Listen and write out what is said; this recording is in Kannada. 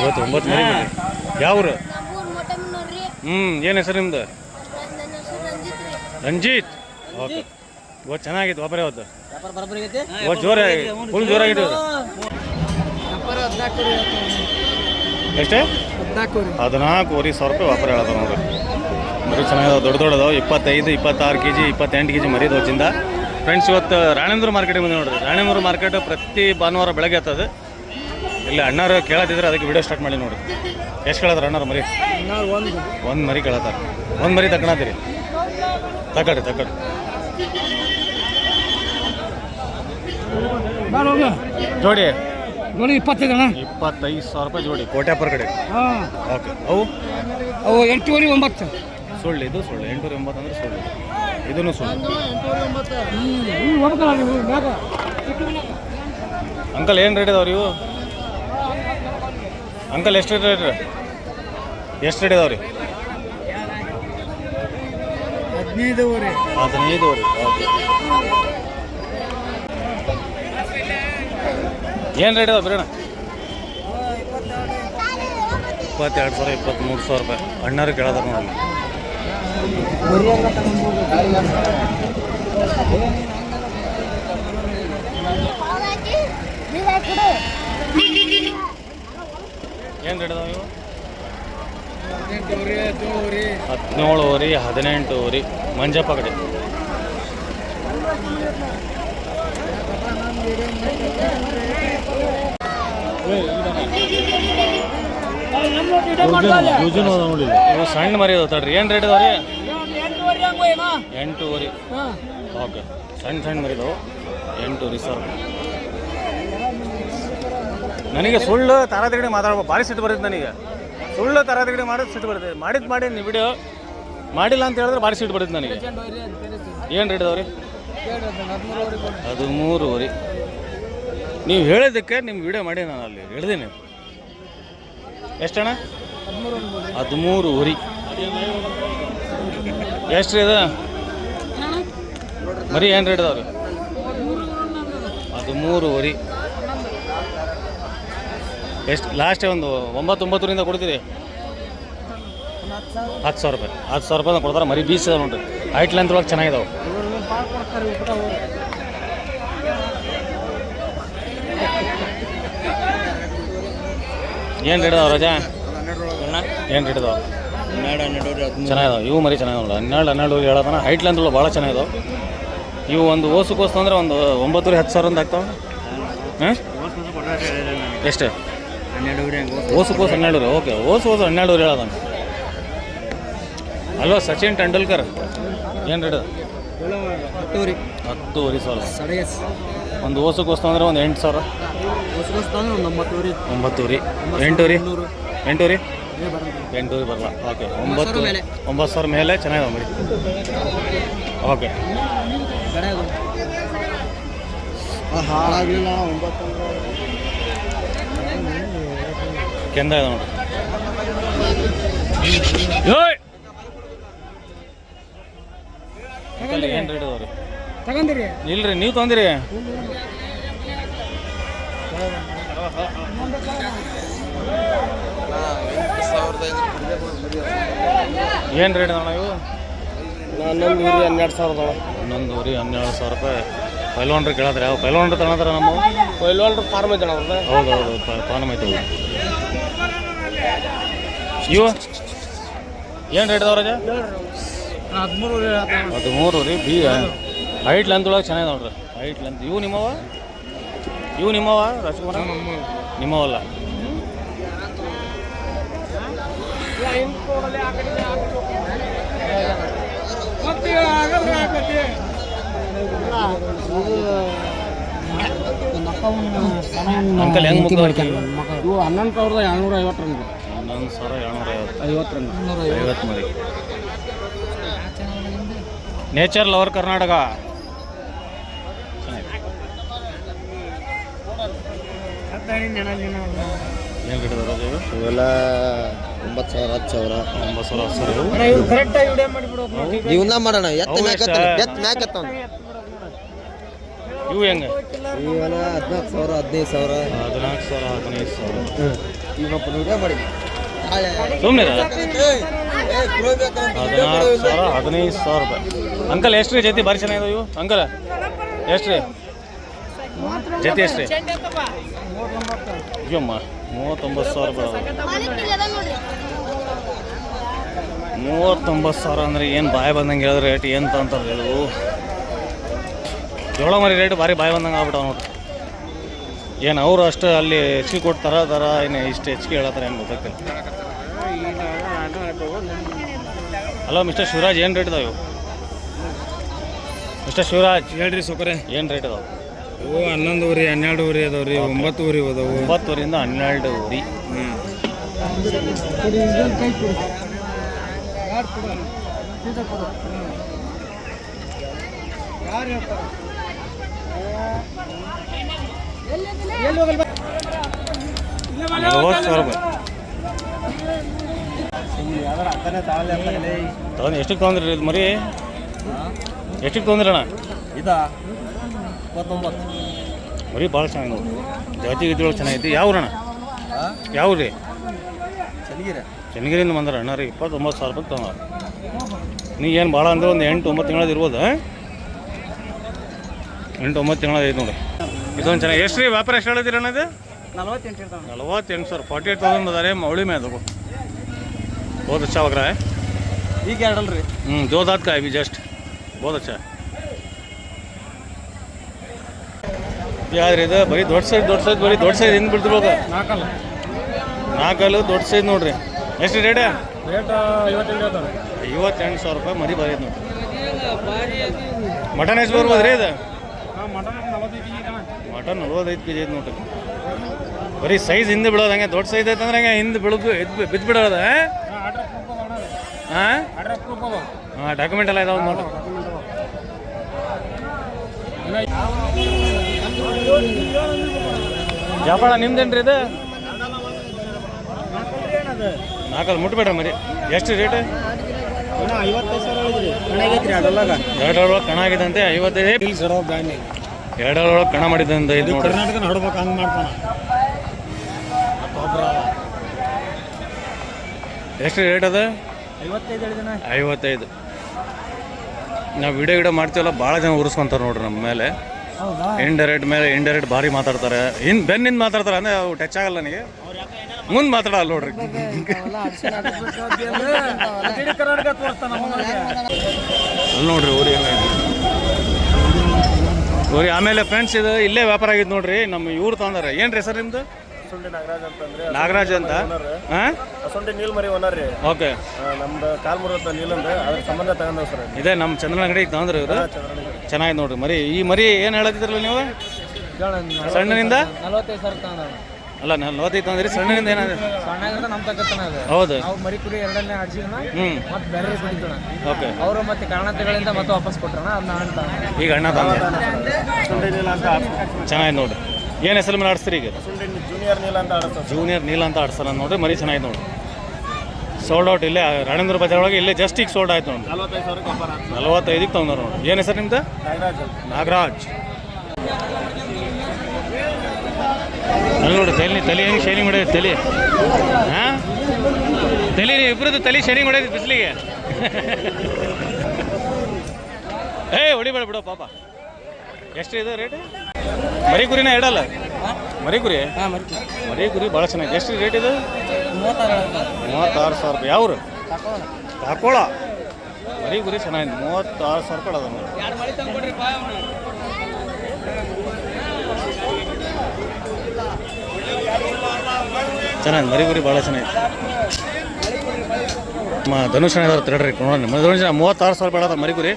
59 ಮರಿ ಯಾವ ಊರು? ಏನು ಹೆಸರು ನಿಮ್ದು? ರಂಜಿತ್. ಓಕೆ, ಇವತ್ತು ಚೆನ್ನಾಗಿತ್ತು ವ್ಯಾಪಾರ. ಇವತ್ತು ಜೋರಾಗಿ ಫುಲ್ ಜೋರಾಗಿತ್ತು. ಎಷ್ಟೇ? 14,000 ರೂಪಾಯಿ ವ್ಯಾಪಾರ ಹೇಳೋದು ನೋಡ್ರಿ. ಮರಿ ಚೆನ್ನಾಗಿದಾವೆ, ದೊಡ್ಡ ದೊಡ್ಡದಾವೆ. 25, 26 kg, 28 kg ಮರಿ ದೋಚಿಂದ. ಫ್ರೆಂಡ್ಸ್, ಇವತ್ತು ರಾಣೇಂದ್ರ ಮಾರ್ಕೆಟಿಗೆ ಬಂದು ನೋಡ್ರಿ. ರಾಣೇಂದ್ರ ಮಾರ್ಕೆಟ್ ಪ್ರತಿ ಭಾನುವಾರ ಬೆಳಗ್ಗೆ ಆಗ್ತದೆ. ಇಲ್ಲಿ ಅಣ್ಣಾರು ಕೇಳತ್ತಿದ್ರೆ ಅದಕ್ಕೆ ವಿಡಿಯೋ ಸ್ಟಾರ್ಟ್ ಮಾಡಿ ನೋಡ್ರಿ. ಎಷ್ಟು ಕೇಳತ್ತಾರ ಅಣ್ಣಾರು ಮರಿ? ಒಂದು ಮರಿ ಕೇಳತ್ತಾರ. ಒಂದು ಮರಿ ತಗೊಳತ್ತೀರಿ? ತಕಡ್ರಿ ಜೋಡಿ ನೋಡಿ 25,000 ರೂಪಾಯಿ ಜೋಡಿ. ಕೋಟ್ಯಾಪುರ ಕಡೆ. ಓಕೆ, ಅವು 8,900. ಸುಳ್ಳು ಇದು, ಸುಳ್ಳು. 8,900 ಅಂದರೆ ಸುಳ್ಳು. ಇದನ್ನು ಸುಳ್ಳು. ಅಂಕಲ್ ಏನು ರೇಟ್ ಇದಾವ್ರಿ ಇವು? ಅಂಕಲ್ ಎಷ್ಟು ರೇಟ್ ಇದಾವ್ರಿ? 15,000. 15,000. ಓಕೆ. ಏನು ರೇಟ್ ಇದಾವೆ ಬಿಡೋಣ? 22,000, 23,000 ರೂಪಾಯಿ. ಅಣ್ಣಾರು ಕೇಳೋದಾರ ನೋಡಿ. ಏನು ರೇಟ್ ಇದಾವೆ ಇವು? 17,000, 18,000. ಮಂಜಪ್ಪ ಕಡೆ. ನೋಡಿ, ಇವು ಸಣ್ಣ ಮರಿ ಅದಾವ ತಡ್ರಿ. ಏನು ರೇಟ್ ಇದಾವೆ ರೀ? 8,000. ಓಕೆ, ಸಣ್ಣ ಮರಿ ಇದಾವೆ. 8,000. ನನಗೆ ಸುಳ್ಳು ತಾರಾತಿಗಡಿ ಮಾತಾಡ್ಬೇಕು, ಭಾರಿ ಸಿಟ್ಟು ಬರುತ್ತೆ ನನಗೆ. ಸುಳ್ಳು ತಾರಾತಿಗಡಿ ಮಾಡೋದು ಸಿಟ್ಟು ಬರ್ತದೆ. ಮಾಡಿ ನೀವು ವಿಡಿಯೋ ಮಾಡಿಲ್ಲ ಅಂತ ಹೇಳಿದ್ರೆ ಭಾರಿ ಸಿಟ್ಟು ಬರುತ್ತೆ ನನಗೆ. ಏನು ರೇಟ್ ಇದಾವೆ ರೀ? 13,000. ನೀವು ಹೇಳಿದ್ದಕ್ಕೆ ನಿಮ್ಮ ವಿಡಿಯೋ ಮಾಡಿ ನಾನು ಅಲ್ಲಿ ಹೇಳಿದ್ದೀನಿ. ಎಷ್ಟಣ್ಣ? 13,000. ಎಷ್ಟು ರೀ ಇದು ಮರಿ? ಏನು ರೇಟ್ ಇದಾವೆ ರೀ? 13,000. ಎಷ್ಟು ಲಾಸ್ಟ್ ಒಂದು 9,900 ಕೊಡ್ತೀರಿ? 10,000 ರೂಪಾಯಿ. 10,000 ರೂಪಾಯಿ ಕೊಡ್ತಾರೆ. ಮರಿ ಬೀಸ್ ಇದಾವೆ ನೋಡ್ರಿ. ಹೈಟ್ ಲೆಂತ್ ಒಳಗೆ ಚೆನ್ನಾಗಿದಾವೆ. ಏನು ರೇಟ್ ಇದಾವೆ ರಜಾ? ಏನು ರೇಟ್ ಇದಾವೆ? 12 ಚೆನ್ನಾಗಿದಾವೆ. ಇವು ಮರಿ ಚೆನ್ನಾಗಿದಾವೆ ನೋಡಿ. 12 ಹೇಳೋದನ್ನ. ಹೈಟ್ ಲೆಂತ್ ಭಾಳ ಚೆನ್ನಾಗಿದಾವೆ. ಇವು ಒಂದು ಓಸು ಅಂದರೆ ಒಂದು 9,000, 10,000 ಅಂತ ಆಗ್ತಾವೆ. ಹಾಂ, ಎಷ್ಟು? 12 ಓಸು 12,000. ಓಕೆ, ಓಸು 12,000 ಹೇಳೋದನ್ನ ಅಲ್ವಾ? ಸಚಿನ್ ತೆಂಡೂಲ್ಕರ್ ಏನು ರೇಟ್? 10,000. ಒಂದು ಓಸು ಅಂದರೆ ಒಂದು 8,000. 9,000. 8,000 ಬರಲ್ಲ. ಓಕೆ, 9,000 ಮೇಲೆ ಚೆನ್ನಾಗಿದೆ ಮರಿ. ಓಕೆ, ಕೆಂದ ಇದೆ ನೋಡಿ. ಏನು ರೇಟ್ ಇದಾವ್ರಿ? ತಗೊಂಡಿರಿ? ಇಲ್ರಿ, ನೀವು ತೊಂದಿರಿ. ಏನು ರೇಟ್ ಅಣ್ಣ ಇವು? 11,000. 12,000 ರೂಪಾಯಿ. ಪೈಲ್ವಾನ್ರು ಕೇಳಿದ್ರೆ ಯಾವ ಪೈಲ್ವಾನ್ರು ತಗೋತಾರೆ? ನಮ್ಮ ಪೈಲ್ವಾನ್ರು ಫಾರ್ಮ್ ಐತೆ. ಹೌದು, ಫಾರ್ಮ್ ಐತೆ. ಇವು ಏನು ರೇಟ್ ಇದಾವೆ ರಜಾ? 13 ರೀ. ಹೈಟ್ ಲೆಂತ್ ಒಳಗೆ ಚೆನ್ನಾಗಿದೆ ನೋಡ್ರಿ. Height length. ಇವು ನಿಮ್ಮವ ರಾಜ್ಕುಮಾರ? ನಿಮ್ಮವಲ್ಲ. ಅಂಕಲ್ ಹೆಂಗೆ ಮುಖ ಮಾಡ್ತಾನೆ? 11,750. 11,750 ಮರಿ. Nature lover Karnataka. ಏನು ರೇಟ್ ಇದಾವೆ ಇವೆಲ್ಲ? 9,000, 10,000. 9,000, 10,000. ಇವನ್ನ ಮಾಡೋಣ. ಎತ್ತ ಮ್ಯಾಕ್ ಇವು ಹೆಂಗೆ? ಇವೆಲ್ಲ 14,000 15,000. 14,000 15,000. ಇವಪ್ಪ ನುಡಿಯ ಮಾಡಿ ಸುಮ್ಮನೆ 14,000 15,000 ರೂಪಾಯಿ. ಅಂಕಲ್ ಎಷ್ಟು ರೀ ಜೊತೆ ಭಾರಿ ಚೆನ್ನಾಗಿದೆ ಇವು ಅಂಕಲ್ ಎಷ್ಟು ರೀ ಜೊತೆ ಎಷ್ಟು ರೀ? ಅಯ್ಯಮ್ಮ 39,000 ರೂಪಾಯಿ. 39,000 ಅಂದ್ರೆ ಏನು ಬಾಯಿ ಬಂದಂಗೆ ಹೇಳಿದ್ರೆ ರೇಟ್ ಏನು ಅಂತಾರೆ ಇದು. ಜೋಳ ಮರಿ ರೇಟ್ ಭಾರಿ ಬಾಯಿ ಬಂದಂಗೆ ಆಗ್ಬಿಟ್ಟಾವ ನೋಡ್ರಿ. ಏನು ಅವರು ಅಷ್ಟು ಅಲ್ಲಿ ಹೆಚ್ಚಿಗೆ ಕೊಟ್ಟು ತರ ಏನು ಇಷ್ಟು ಹೆಚ್ಚಿಗೆ ಹೇಳತ್ತಾರೆ ಏನು ಗೊತ್ತಾಗ್ತಿಲ್ಲ. ಹಲೋ ಮಿಸ್ಟರ್ ಶಿವರಾಜ್, ಏನು ರೇಟ್ ಇದಾವೆ ಇವು? ಮಿಸ್ಟರ್ ಶಿವರಾಜ್ ಹೇಳ್ರಿ ಸೊಕರೆ ಏನು ರೇಟ್ ಇದಾವೆ? ಇವು 11 ಊರಿ 12 ಊರಿ ಅದಾವ ರೀ 9 ಊರಿ ಅದಾವು 9ರಿಂದ 12 ಊರಿ. ತಗೊಂಡು ಎಷ್ಟಕ್ಕೆ ತೊಗೊಂಡ್ರಿ ಇದು ಮರಿ? ಎಷ್ಟಕ್ಕೆ ತೊಗೊಂಡ್ರಣ್ಣ? ಇದಾ 29. ಮರಿ ಭಾಳ ಚೆನ್ನಾಗಿ ನೋಡಿ, ಜಾತಿ ಗೀತಿಗಳು ಚೆನ್ನಾಗೈತಿ. ಯಾವ ಊರಣ್ಣ? ಯಾವ ರೀ? ಚನ್ನಗಿರಿಯಿಂದ ಬಂದ್ರೆ ಅಣ್ಣ ರೀ 29,000 ರೂಪಾಯಿ ತೊಗೊಂಡ್ರ. ನೀ ಏನು ಭಾಳ ಅಂದ್ರೆ ಒಂದು 8-9 ತಿಂಗಳದ್ದು ಇರ್ಬೋದು. 8-9 ತಿಂಗಳದ್ದು ಐತೆ ನೋಡಿ. ಇದೊಂದು ಚೆನ್ನಾಗಿ. ಎಷ್ಟು ರೀ ವ್ಯಾಪಾರ ಎಷ್ಟು ಹೇಳಿದಿರಿ ಅಣ್ಣ ಇದು? 48,000 48,000 ಅದಾರೆ ಮೌಳಿ में देखो बहुत अच्छा लग रहा है. ಈಗ ಎರಡಲ್ಲ ರೀ 2 दांत का है अभी जस्ट, बहुत अच्छा है. ಯಾವ್ದ್ರಿ ಇದು? ಬರೀ ದೊಡ್ಡ ಸೈಜ್ ಬರೀ ದೊಡ್ಡ ಸೈಜ್ ಹಿಂದೆ ಬಿಡ್ತಿರೋದು. 4 ದೊಡ್ಡ ಸೈಜ್ ನೋಡ್ರಿ. ಎಷ್ಟು ರೇಟ್? ರೇಟ್ 58,000 ರೂಪಾಯಿ ಮರಿ ಬರೀದು ನೋಡ್ರಿ. ಮಟನ್ ಎಷ್ಟು ಬರ್ಬೋದು ರೀ ಇದು? ಮಟನ್ 45 kg ಐತೆ ನೋಡ್ರಿ. ಬರೀ ಸೈಜ್ ಹಿಂದೆ ಬಿಡೋದು. ಹಂಗೆ ದೊಡ್ಡ ಸೈಜ್ ಐತೆ ಅಂದ್ರೆ ಹಂಗೆ ಹಿಂದೆ ಬಿದ್ದು ಬಿಡೋದ? ಹಾಂ ಡಾಕ್ಯುಮೆಂಟ್ ಎಲ್ಲ ಇದಾವೆ ನೋಡ್ರಿ. ಜಾಪಾಳ ನಿಮ್ದೇನ್ರಿ ಇದು? 4 ಮುಟ್ಬೇಡ್ರಿ ಮರಿ. ಎಷ್ಟು ರೇಟ್? 2 ಕಣ ಆಗಿದಂತೆ 55. 2 ಕಣ ಮಾಡಿದಂತೆ ಇದು ಕರ್ನಾಟಕ ನೋಡ್ಬೇಕು ಹಂಗೆ ಮಾಡ್ತಾನೆ. ಎಷ್ಟು ರೇಟ್ ಅದ? 55. ನಾವು ವಿಡಿಯೋ ಮಾಡ್ತೀವಲ್ಲ, ಭಾಳ ಜನ ಉರಿಸ್ಕೊಂತಾರೆ ನೋಡ್ರಿ ನಮ್ಮ ಮೇಲೆ. ಇಂಡೈರೆಕ್ಟ್ ಭಾರಿ ಮಾತಾಡ್ತಾರೆ. ಬೆನ್ನಿಂದ ಮಾತಾಡ್ತಾರೆ ಅಂದರೆ ಅವು ಟಚ್ ಆಗಲ್ಲ ನನಗೆ. ಮುಂದೆ ಮಾತಾಡಲ್ಲ ನೋಡ್ರಿ. ಅಲ್ಲಿ ನೋಡ್ರಿ ಊರಿ ಊರಿ. ಆಮೇಲೆ ಫ್ರೆಂಡ್ಸ್ ಇದು ಇಲ್ಲೇ ವ್ಯಾಪಾರ ಆಗಿದ್ದು ನೋಡ್ರಿ. ನಮ್ಮ ಇವ್ರು ತೊಗೊಂಡಾರೆ. ಏನು ರೀ ಸರ್ ನಿಮ್ಮದು? ನಾಗರಾಜ್ ಅಂತ. ಹಾಂ ನೀಲ್ ಮರಿ ಓನರ್ ರೀ. ಓಕೆ. ನಮ್ದು ಕಾಲ್ಮುರದ ನೀಲಂದ ಅದ್ರ ಸಂಬಂಧ ತಗೊಂಡವ್ ಸರ್. ಇದೇ ನಮ್ಮ ಚಂದ್ರನ ಅಂಗಡಿಗೆ ತೊಗೊಂಡ್ರಿ ಇವರು. ಚೆನ್ನಾಗಿ ನೋಡ್ರಿ ಮರಿ. ಈ ಮರಿ ಏನು ಹೇಳತ್ತಿದ್ರಲ್ಲ ನೀವು? ಸಣ್ಣನಿಂದ 45,000 ತಗೊಂಡ. ಅಲ್ಲ 45 ತೊಗೊಂಡ್ರಿ. ಸಣ್ಣನಿಂದ ಏನಾದ್ರೆ ಸಣ್ಣಗಿಂದ ನಮ್ಮ ತಗತ್ತಾನ ಅದು. ಹೌದು. ನಾವು ಮರಿ ಕುರಿ ಎರಡನೇ ಆಡ್ಸಿದ್ನ ಮತ್ತೆ ಬೇರೆ ಕುಡಿತೋಣ. ಓಕೆ. ಅವರು ಮತ್ತೆ ಕಾರಣತೆಗಳಿಂದ ಮತ್ತೆ ವಾಪಸ್ ಕೊಟ್ರಣ. ಅದನ್ನ ಅಂತ ಈಗ ಅಣ್ಣ ತಂದೆ ಚೆನ್ನಾಗಿ ನೋಡ್ರಿ. ಏನು ಹೆಸರು ಮೇಲೆ ಆಡಿಸ್ತೀರಿ ಈಗ? ಜೂನಿಯರ್ ನೀಲ ಅಂತ ಆಡಿಸ್ತಾರೆ. ಜೂನಿಯರ್ ನೀಲ ಅಂತ ಆಡ್ಸ್ತಾರ ನೋಡ್ರಿ. ಮರಿ ಚೆನ್ನಾಗಿ ನೋಡ್ರಿ. ಸೋಲ್ಡ್ ಔಟ್ ಇಲ್ಲೇ ರಾಣೇಂದ್ರ ಬಜಾರ್ ಒಳಗೆ ಇಲ್ಲೇ ಜಸ್ಟ್ ಈಗ ಸೋಲ್ಡ್ ಆಯ್ತು ನೋಡಿ. 45ಕ್ಕೆ ತೊಗೊಂಡ್ರು ನೋಡಿ. ಏನು ಹೆಸರು ನಿಮ್ದು? ನಾಗರಾಜ್. ಅಲ್ಲಿ ನೋಡಿ ತಲೆ ಹೆಂಗೆ ಶೈನಿಂಗ್ ಹೊಡೆಯೋದು ತಲೆ. ಹಾಂ ತಲೆ ಇಬ್ಬರದ್ದು ತಲೆ ಶೈನಿಂಗ್ ಹೊಡೆಯೋದು ಬಿಸಿಲಿಗೆ. ಹೊಡಿಬೇಡ ಬಿಡೋ ಪಾಪ. ಎಷ್ಟು ಇದೆ ರೇಟ್? ಮರಿ ಕುರಿನ ಇಡಲ್ಲ? ಮರಿ ಕುರಿ ಭಾಳ ಚೆನ್ನಾಗಿದೆ. ಎಷ್ಟು ರೇಟ್ ಇದು? 36,000 ರೂಪಾಯಿ. ಯಾವ್ರು? ಕಾಕೋಳ. ಮರಿ ಕುರಿ ಚೆನ್ನಾಗಿದೆ. 36,000 ರೂಪಾಯಿ ಅದ ನೋಡಿ. ಚೆನ್ನಾಗಿ ಮರಿ ಕುರಿ ಭಾಳ ಚೆನ್ನಾಗಿದೆ. ಧನುಷ್ ತಡ್ರಿ ನೋಡೋಣ. ಧನುಷ್ 36,000 ರೂಪಾಯಿ ಅದ ಮರಿ ಕುರಿ.